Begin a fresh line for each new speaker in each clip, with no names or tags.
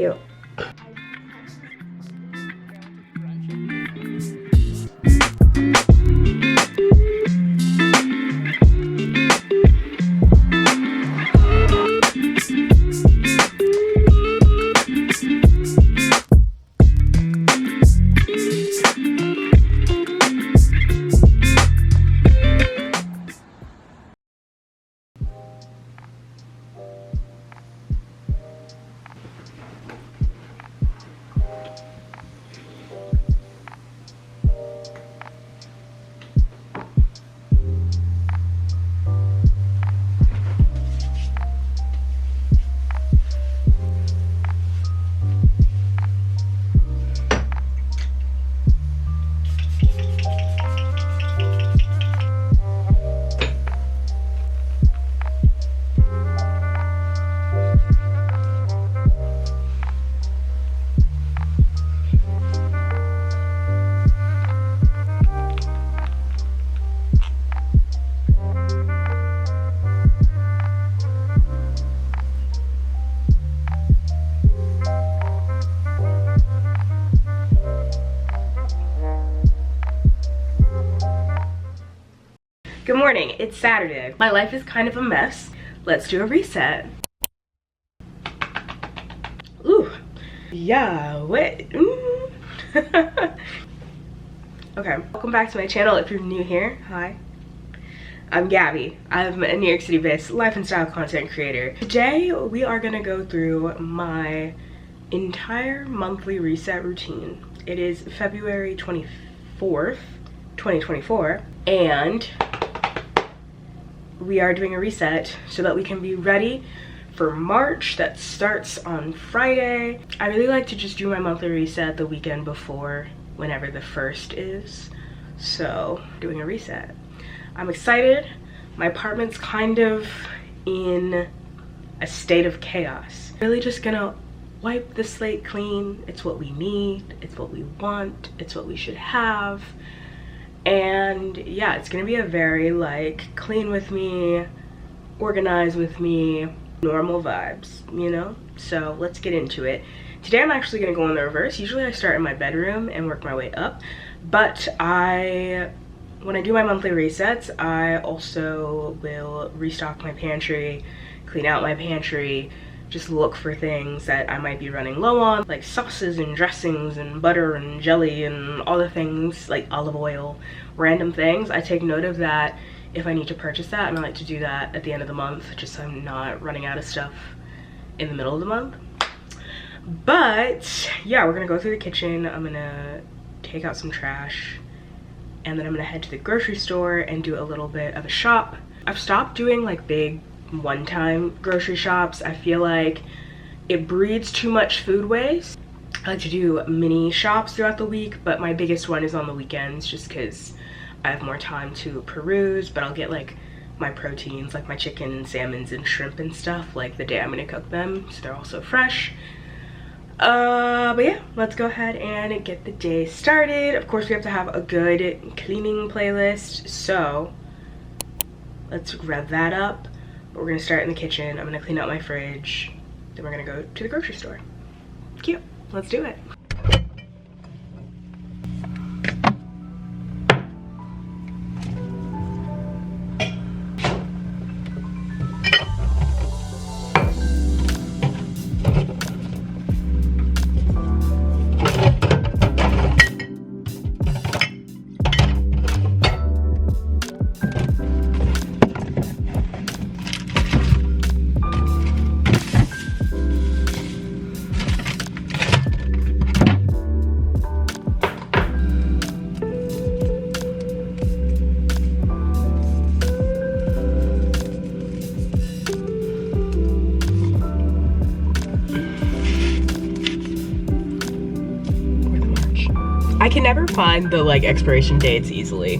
Cute. Good morning, it's Saturday. My life is kind of a mess. Let's do a reset. Ooh, yeah, what? Okay, welcome back to my channel. If you're new here, hi. I'm Gabby. I'm a New York City based life and style content creator. Today, we are gonna go through my entire monthly reset routine. It is February 24th, 2024, and we are doing a reset so that we can be ready for March that starts on Friday. I really like to just do my monthly reset the weekend before, whenever the 1st is. So, doing a reset. I'm excited. My apartment's kind of in a state of chaos. Really just gonna wipe the slate clean. It's what we need, it's what we want, it's what we should have. And yeah, it's gonna be a very like clean with me, organized with me, normal vibes, you know? So let's get into it. Today I'm actually gonna go in the reverse. Usually I start in my bedroom and work my way up, but when I do my monthly resets, I also will restock my pantry, clean out my pantry, just look for things that I might be running low on, like sauces and dressings and butter and jelly and all the things, like olive oil, random things. I take note of that if I need to purchase that, and I like to do that at the end of the month, just so I'm not running out of stuff in the middle of the month. But yeah, we're gonna go through the kitchen. I'm gonna take out some trash, and then I'm gonna head to the grocery store and do a little bit of a shop. I've stopped doing like big one-time grocery shops. I feel like it breeds too much food waste. I like to do mini shops throughout the week, but my biggest one is on the weekends just because I have more time to peruse. But I'll get like my proteins, like my chicken and salmons and shrimp and stuff, like the day I'm gonna cook them, so they're also fresh. But yeah, let's go ahead and get the day started. Of course, we have to have a good cleaning playlist, so let's rev that up. But we're gonna start in the kitchen. I'm gonna clean out my fridge, then we're gonna go to the grocery store. Cute, let's do it. I can never find the like expiration dates easily.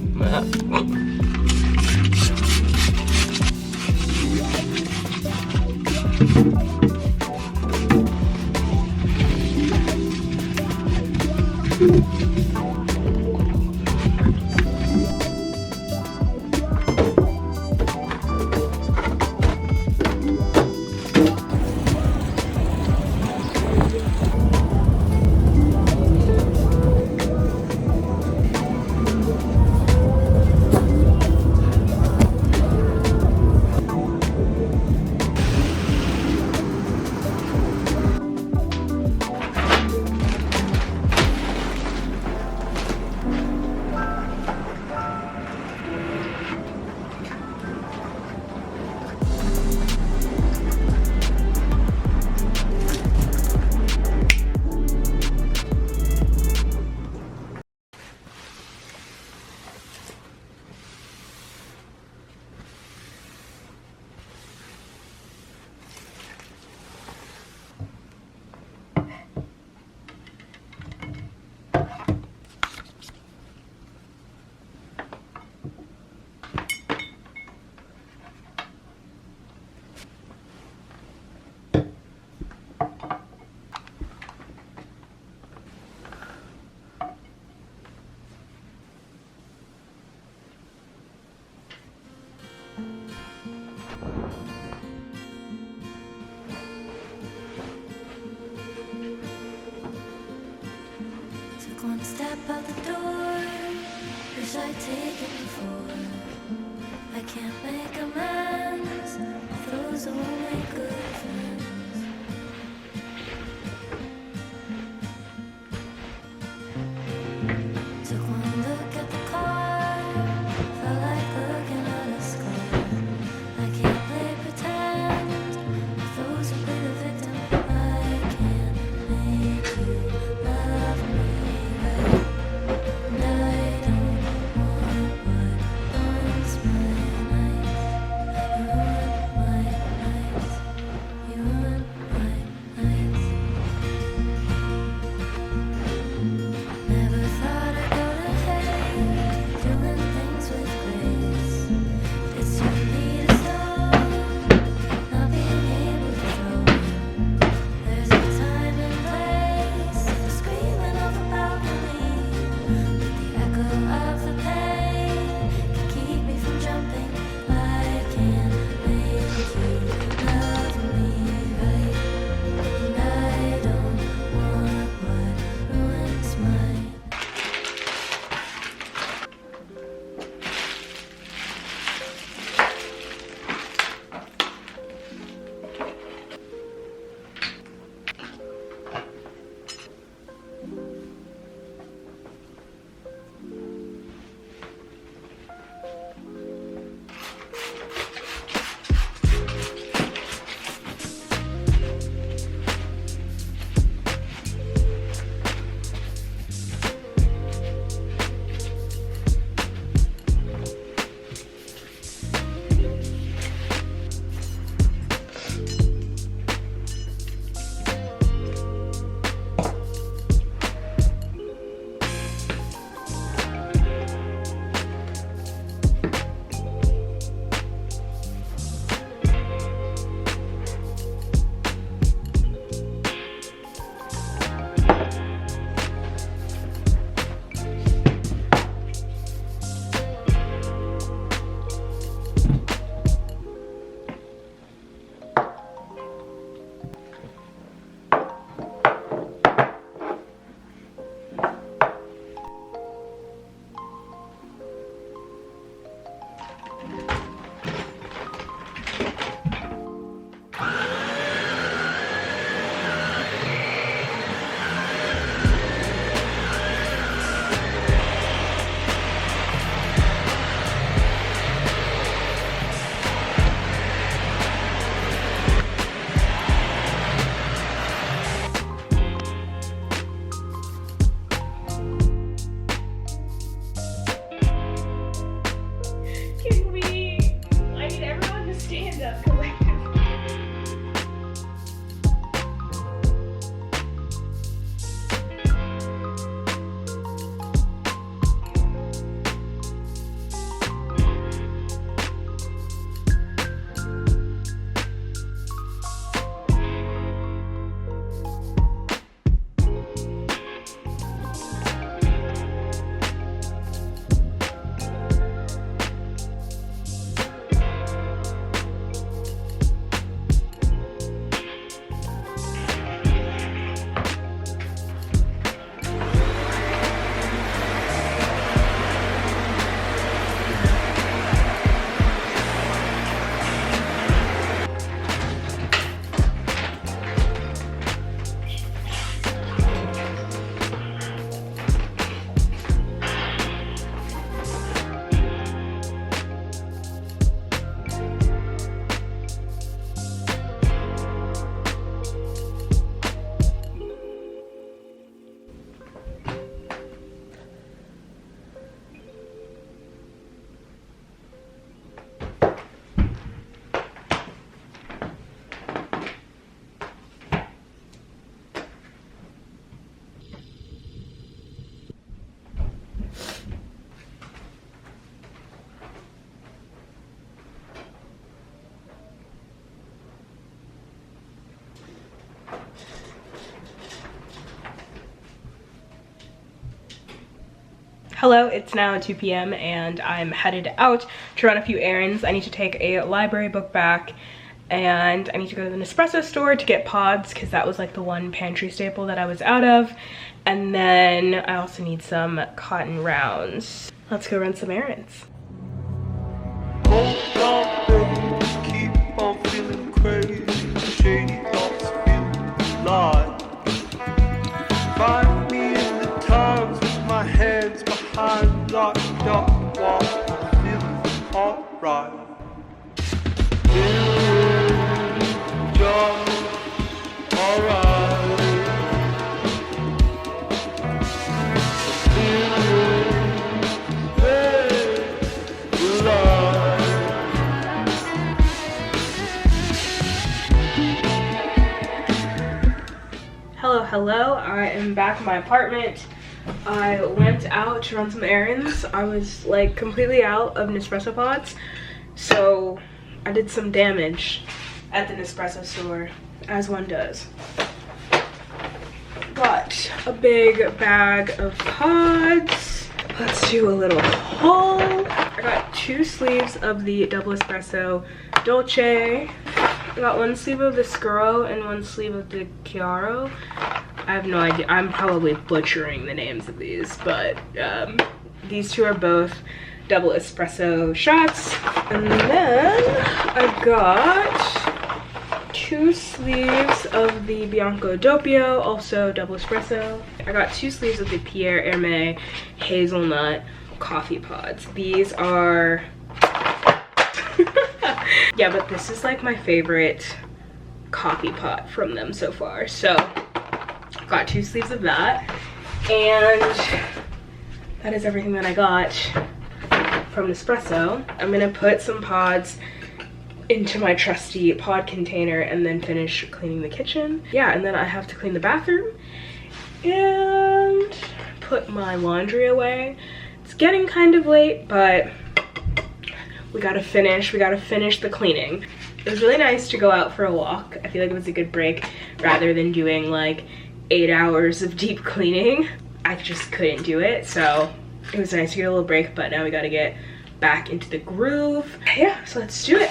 step out the door, wish I'd taken before. I can't make amends with those only good friends. Took one look at the car, felt like looking at a scar. I can't play pretend with those who play the victim. I can't make you love me right, and I don't want what ruins my nights. You ruin my nights. You ruin my nights. Never thought I'd go to hate, doing things with grace. It's too me to stop, not being able to throw. There's a time and place for screaming off the balcony, but the echo of the pain can keep me from jumping. I can't make you love me right, and I don't want what ruins my.
Can we? I need everyone to stand up collectively. Hello, it's now 2 p.m. and I'm headed out to run a few errands. I need to take a library book back and I need to go to the Nespresso store to get pods because that was like the one pantry staple that I was out of. And then I also need some cotton rounds. Let's go run some errands.
Hold on, baby, keep on feeling crazy. Shady thoughts feel alive. Find me in the times with my hands behind locked up while I'm feeling alright. Feeling just alright. Feeling very alive.
Hello, I am back in my apartment. I went out to run some errands. I was like completely out of Nespresso pods, so I did some damage at the Nespresso store, as one does. Got a big bag of pods. Let's do a little haul. I got 2 sleeves of the double espresso dolce. I got 1 sleeve of the Scuro and 1 sleeve of the Chiaro. I have no idea. I'm probably butchering the names of these, but these 2 are both double espresso shots. And then I got 2 sleeves of the Bianco Doppio, also double espresso. I got 2 sleeves of the Pierre Hermé hazelnut coffee pods. These are yeah, but this is like my favorite coffee pot from them so far. So got 2 sleeves of that, and that is everything that I got from Nespresso. I'm gonna put some pods into my trusty pod container and then finish cleaning the kitchen. Yeah, and then I have to clean the bathroom and put my laundry away. It's getting kind of late, but we gotta finish the cleaning. It was really nice to go out for a walk. I feel like it was a good break rather than doing like 8 hours of deep cleaning. I just couldn't do it, so it was nice to get a little break, but now we gotta get back into the groove. Yeah, so let's do it.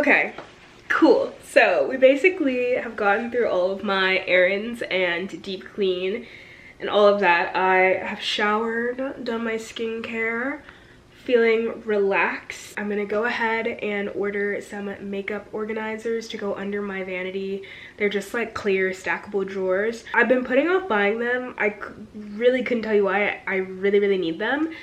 Okay, cool. So we basically have gotten through all of my errands and deep clean and all of that. I have showered, done my skincare, feeling relaxed. I'm gonna go ahead and order some makeup organizers to go under my vanity. They're just like clear stackable drawers. I've been putting off buying them. I really couldn't tell you why. I really need them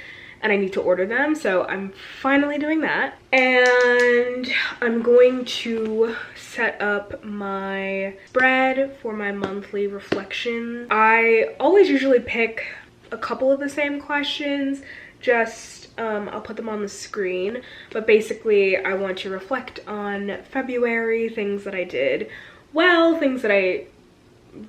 and I need to order them, so I'm finally doing that. And I'm going to set up my spread for my monthly reflection. I always usually pick a couple of the same questions, just I'll put them on the screen, but basically I want to reflect on February, things that I did well, things that I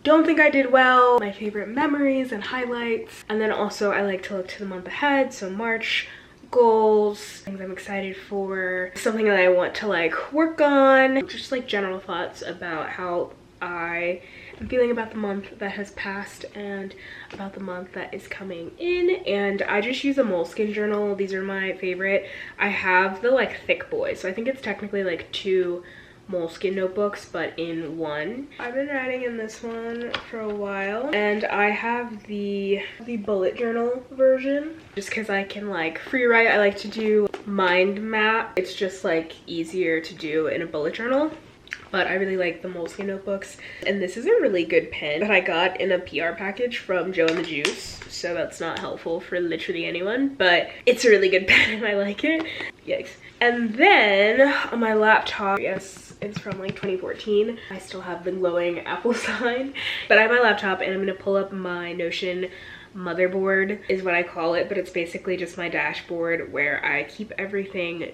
don't think I did well, my favorite memories and highlights. And then also I like to look to the month ahead, so March goals, things I'm excited for, something that I want to like work on, just like general thoughts about how I am feeling about the month that has passed and about the month that is coming in. And I just use a Moleskine journal. These are my favorite. I have the like thick boy, so I think it's technically like 2 Moleskine notebooks but in one. I've been writing in this one for a while, and I have the bullet journal version just because I can like free write. I like to do mind map. It's just like easier to do in a bullet journal, but I really like the Moleskine notebooks. And this is a really good pen that I got in a PR package from Joe and the Juice, so that's not helpful for literally anyone, but it's a really good pen and I like it. Yikes. And then on my laptop, yes, it's from like 2014. I still have the glowing Apple sign, but I have my laptop and I'm gonna pull up my Notion motherboard is what I call it, but it's basically just my dashboard where I keep everything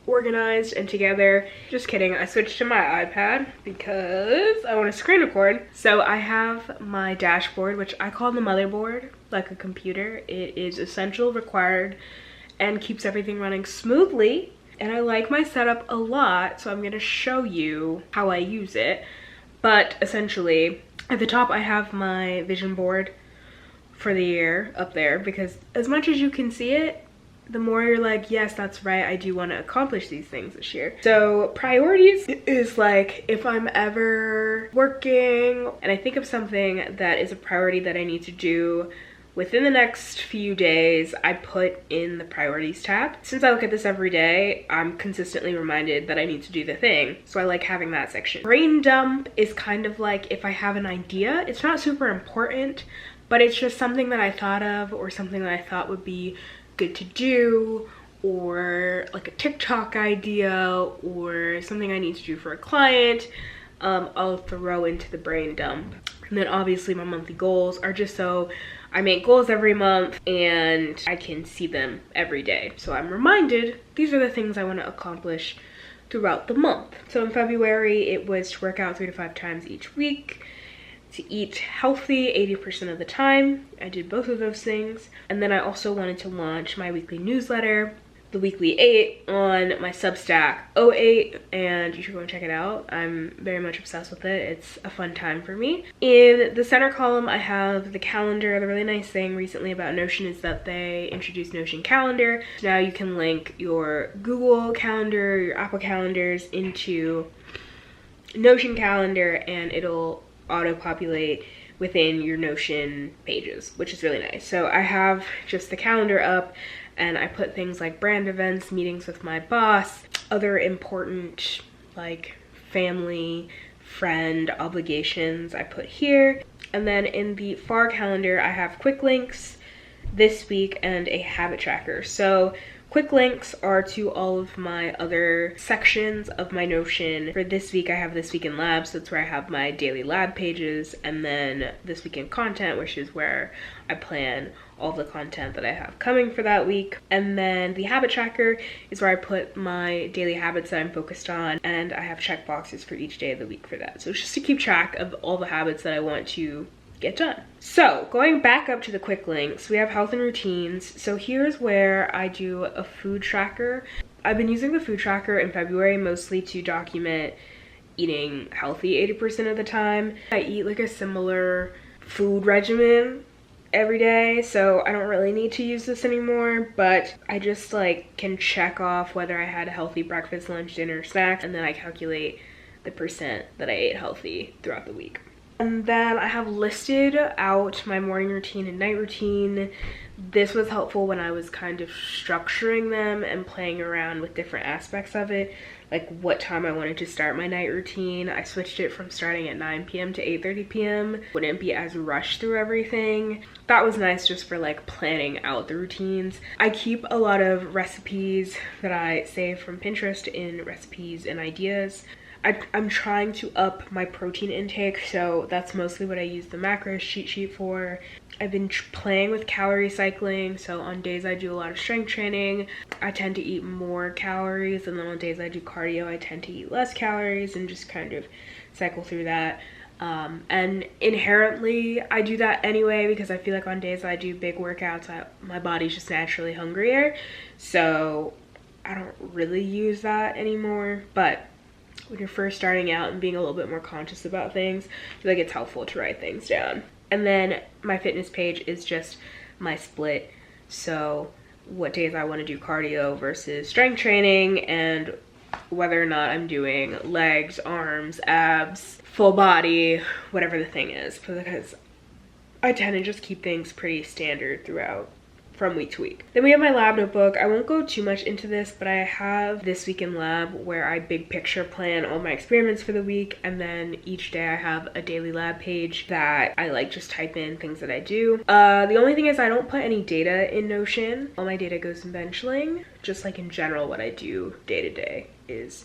organized and together. Just kidding, I switched to my iPad because I want to screen record. So I have my dashboard, which I call the motherboard, like a computer. It is essential, required, and keeps everything running smoothly. And I like my setup a lot, so I'm going to show you how I use it. But essentially, at the top I have my vision board for the year up there, because as much as you can see it, the more you're like, yes, that's right, I do want to accomplish these things this year. So priorities is like if I'm ever working and I think of something that is a priority that I need to do within the next few days, I put in the priorities tab. Since I look at this every day, I'm consistently reminded that I need to do the thing. So I like having that section. Brain dump is kind of like if I have an idea, it's not super important, but it's just something that I thought of or something that I thought would be good to do, or like a TikTok idea or something I need to do for a client. I'll throw into the brain dump. And then obviously my monthly goals are just so I make goals every month and I can see them every day. So I'm reminded these are the things I want to accomplish throughout the month. So in February, it was to work out 3 to 5 times each week, to eat healthy 80% of the time. I did both of those things. And then I also wanted to launch my weekly newsletter, the Weekly 8, on my Substack 08, and you should go and check it out. I'm very much obsessed with it. It's a fun time for me. In the center column, I have the calendar. The really nice thing recently about Notion is that they introduced Notion Calendar. Now you can link your Google Calendar, your Apple Calendars into Notion Calendar, and it'll auto-populate within your Notion pages, which is really nice. So I have just the calendar up, and I put things like brand events, meetings with my boss, other important like family, friend obligations I put here. And then in the far calendar, I have quick links this week and a habit tracker. So quick links are to all of my other sections of my Notion. For this week, I have This Week in Labs. That's where I have my daily lab pages. And then This Week in Content, which is where I plan all the content that I have coming for that week. And then the habit tracker is where I put my daily habits that I'm focused on. And I have check boxes for each day of the week for that. So it's just to keep track of all the habits that I want to get done. So going back up to the quick links, we have health and routines. So here's where I do a food tracker. I've been using the food tracker in February mostly to document eating healthy 80% of the time. I eat like a similar food regimen every day, so I don't really need to use this anymore, but I just like can check off whether I had a healthy breakfast, lunch, dinner, snack, and then I calculate the percent that I ate healthy throughout the week. And then I have listed out my morning routine and night routine. This was helpful when I was kind of structuring them and playing around with different aspects of it, like what time I wanted to start my night routine. I switched it from starting at 9 p.m. to 8:30 p.m. Wouldn't be as rushed through everything. That was nice just for like planning out the routines. I keep a lot of recipes that I save from Pinterest in recipes and ideas. I'm trying to up my protein intake, so that's mostly what I use the macros cheat sheet for. I've been playing with calorie cycling, so on days I do a lot of strength training, I tend to eat more calories, and then on days I do cardio, I tend to eat less calories and just kind of cycle through that. And inherently, I do that anyway because I feel like on days I do big workouts, my body's just naturally hungrier, so I don't really use that anymore. But when you're first starting out and being a little bit more conscious about things, I feel like it's helpful to write things down. And then my fitness page is just my split. So what days I want to do cardio versus strength training, and whether or not I'm doing legs, arms, abs, full body, whatever the thing is, because I tend to just keep things pretty standard throughout from week to week. Then we have my lab notebook. I won't go too much into this, but I have this week in lab where I big picture plan all my experiments for the week, and then each day I have a daily lab page that I like just type in things that I do. The only thing is I don't put any data in Notion. All my data goes in Benchling. Just like in general, what I do day to day is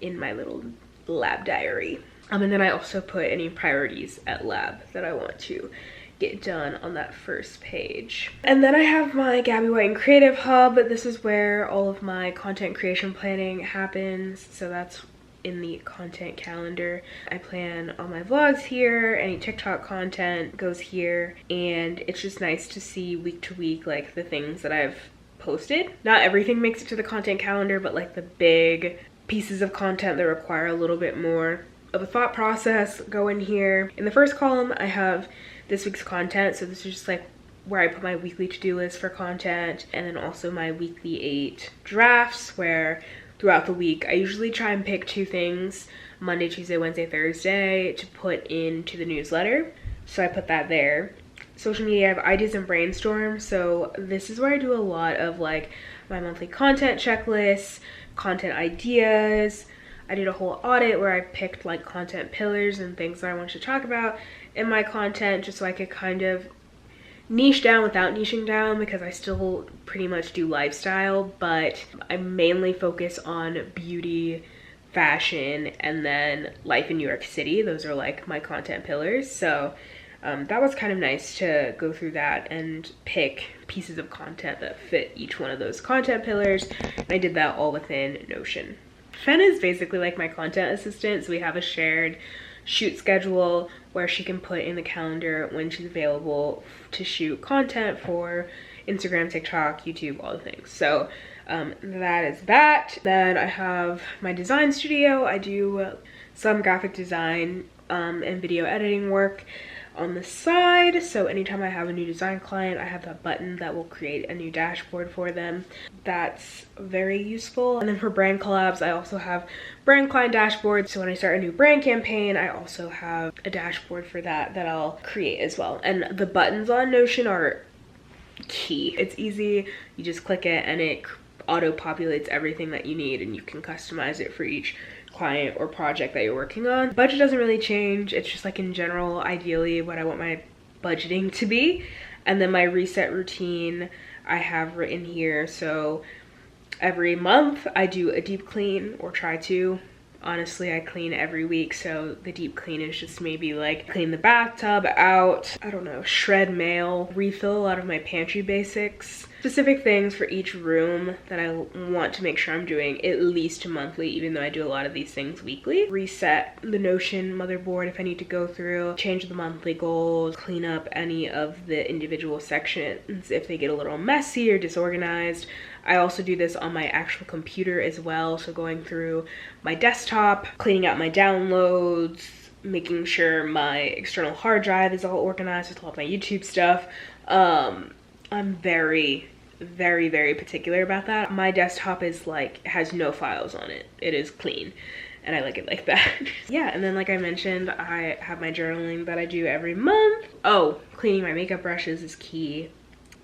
in my little lab diary. And then I also put any priorities at lab that I want to get done on that first page. And then I have my Gabby White and Creative Hub. This is where all of my content creation planning happens. So that's in the content calendar. I plan all my vlogs here, any TikTok content goes here, and it's just nice to see week to week like the things that I've posted. Not everything makes it to the content calendar, but like the big pieces of content that require a little bit more of a thought process go in here. In the first column, I have this week's content, so this is just like where I put my weekly to-do list for content, and then also my weekly 8 drafts, where throughout the week I usually try and pick 2 things, Monday, Tuesday, Wednesday, Thursday, to put into the newsletter. So I put that there. Social media, I have ideas and brainstorm, so this is where I do a lot of like my monthly content checklists, content ideas. I did a whole audit where I picked like content pillars and things that I wanted to talk about in my content, just so I could kind of niche down without niching down, because I still pretty much do lifestyle, but I mainly focus on beauty, fashion, and then life in New York City. Those are like my content pillars. So that was kind of nice to go through that and pick pieces of content that fit each one of those content pillars. And I did that all within Notion. Fen is basically like my content assistant, so we have a shared shoot schedule where she can put in the calendar when she's available to shoot content for Instagram, TikTok, YouTube, all the things. So that is that. Then I have my design studio. I do some graphic design and video editing work on the side, so anytime I have a new design client, I have that button that will create a new dashboard for them. That's very useful. And then for brand collabs, I also have brand client dashboards, so when I start a new brand campaign, I also have a dashboard for that I'll create as well. And the buttons on Notion are key. It's easy, you just click it and it auto populates everything that you need, and you can customize it for each client or project that you're working on. Budget doesn't really change. It's just like in general, ideally what I want my budgeting to be. And then my reset routine I have written here. So every month I do a deep clean, or try to. Honestly, I clean every week, so the deep clean is just maybe like clean the bathtub out, I don't know, shred mail, refill a lot of my pantry basics, specific things for each room that I want to make sure I'm doing at least monthly, even though I do a lot of these things weekly. Reset the Notion motherboard if I need to go through, change the monthly goals, clean up any of the individual sections if they get a little messy or disorganized. I also do this on my actual computer as well, so going through my desktop, cleaning out my downloads, making sure my external hard drive is all organized with all of my YouTube stuff, I'm very particular about that. My desktop is like, has no files on it. It is clean. And I like it like that. Yeah, and then like I mentioned, I have my journaling that I do every month. Oh, cleaning my makeup brushes is key.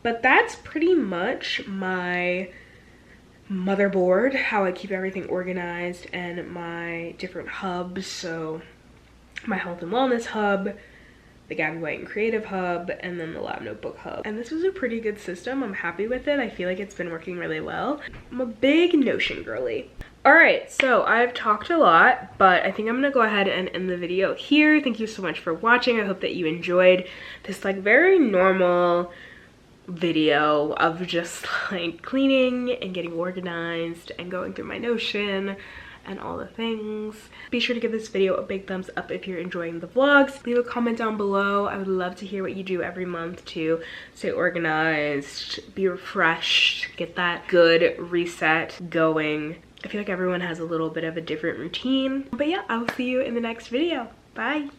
But that's pretty much my motherboard, how I keep everything organized, and my different hubs. So my health and wellness hub, the Gabby White and Creative hub, and then the Lab Notebook hub. And this was a pretty good system. I'm happy with it. I feel like it's been working really well. I'm a big Notion girly. All right, so I've talked a lot, but I think I'm gonna go ahead and end the video here. Thank you so much for watching. I hope that you enjoyed this like very normal video of just like cleaning and getting organized and going through my Notion and all the things. Be sure to give this video a big thumbs up if you're enjoying the vlogs. Leave a comment down below. I would love to hear what you do every month to stay organized, be refreshed, get that good reset going. I feel like everyone has a little bit of a different routine. But yeah, I will see you in the next video. Bye.